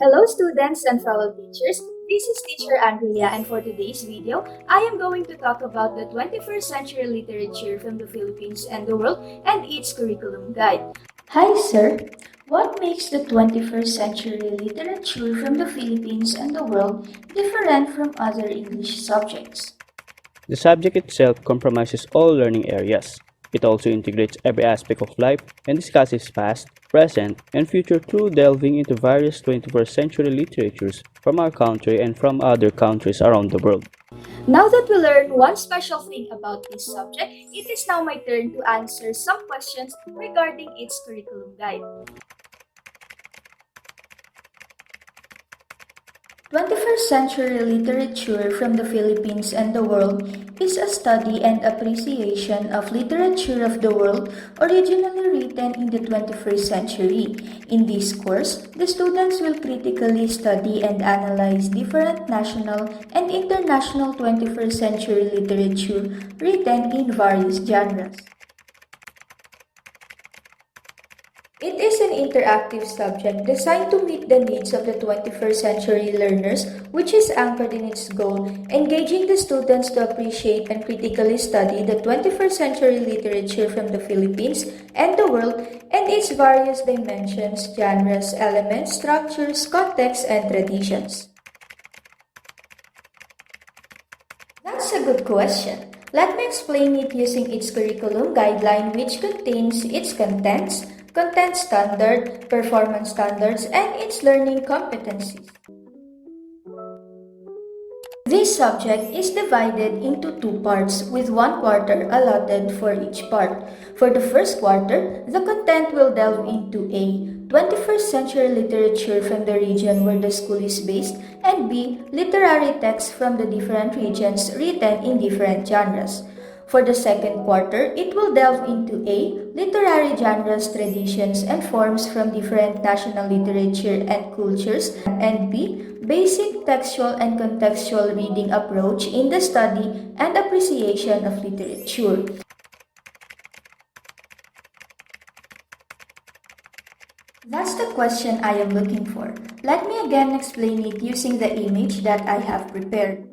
Hello students and fellow teachers, this is teacher Andrea and for today's video, I am going to talk about the 21st century literature from the Philippines and the world and its curriculum guide. Hi sir, what makes the 21st century literature from the Philippines and the world different from other English subjects? The subject itself compromises all learning areas. It also integrates every aspect of life and discusses past, present, and future through delving into various 21st century literatures from our country and from other countries around the world. Now that we learned one special thing about this subject, it is now my turn to answer some questions regarding its curriculum guide. 21st century literature from the Philippines and the world is a study and appreciation of literature of the world originally written in the 21st century. In this course, the students will critically study and analyze different national and international 21st century literature written in various genres. It is an interactive subject designed to meet the needs of the 21st century learners, which is anchored in its goal, engaging the students to appreciate and critically study the 21st century literature from the Philippines and the world and its various dimensions, genres, elements, structures, contexts, and traditions. That's a good question. Let me explain it using its curriculum guideline, which contains its contents, content standard, performance standards, and its learning competencies. This subject is divided into two parts with 1 quarter allotted for each part. For the first quarter, the content will delve into A. 21st century literature from the region where the school is based, and B. Literary texts from the different regions written in different genres. For the second quarter, it will delve into A. Literary genres, traditions, and forms from different national literature and cultures, and B. Basic textual and contextual reading approach in the study and appreciation of literature. That's the question I am looking for. Let me again explain it using the image that I have prepared.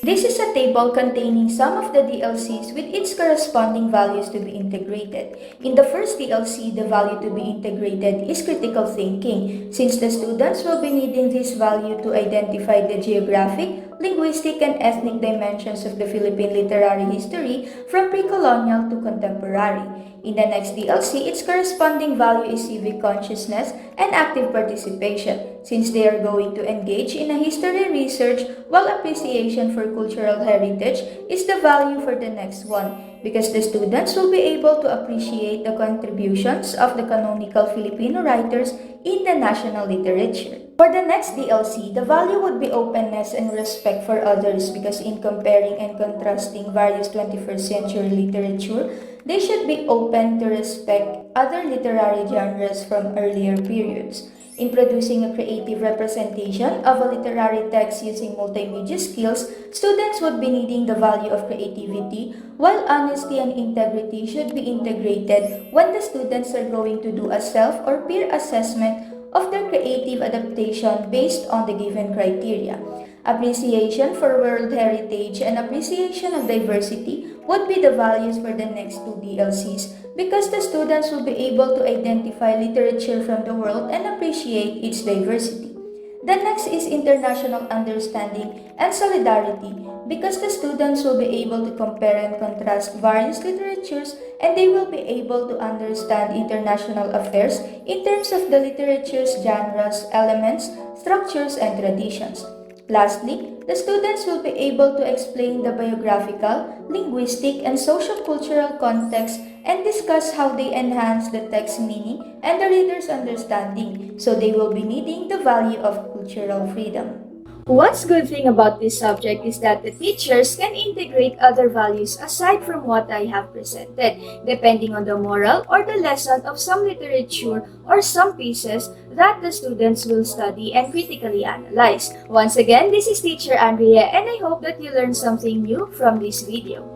This is a table containing some of the DLCs with its corresponding values to be integrated. In the first DLC, the value to be integrated is critical thinking, since the students will be needing this value to identify the geographic, linguistic, and ethnic dimensions of the Philippine literary history from pre-colonial to contemporary. In the next DLC, its corresponding value is civic consciousness and active participation, since they are going to engage in a history research, while appreciation for cultural heritage is the value for the next one, because the students will be able to appreciate the contributions of the canonical Filipino writers in the national literature. For the next DLC, the value would be openness and respect for others, because in comparing and contrasting various 21st century literature, they should be open to respect other literary genres from earlier periods. In producing a creative representation of a literary text using multimedia skills, students would be needing the value of creativity, while honesty and integrity should be integrated when the students are going to do a self or peer assessment of their creative adaptation based on the given criteria. Appreciation for world heritage and appreciation of diversity would be the values for the next two DLCs, because the students will be able to identify literature from the world and appreciate its diversity. The next is international understanding and solidarity, because the students will be able to compare and contrast various literatures, and they will be able to understand international affairs in terms of the literature's genres, elements, structures, and traditions. Lastly, the students will be able to explain the biographical, linguistic, and social-cultural context and discuss how they enhance the text meaning and the reader's understanding, so they will be needing the value of cultural freedom. What's good thing about this subject is that the teachers can integrate other values aside from what I have presented, depending on the moral or the lesson of some literature or some pieces that the students will study and critically analyze. Once again, this is Teacher Andrea, and I hope that you learned something new from this video.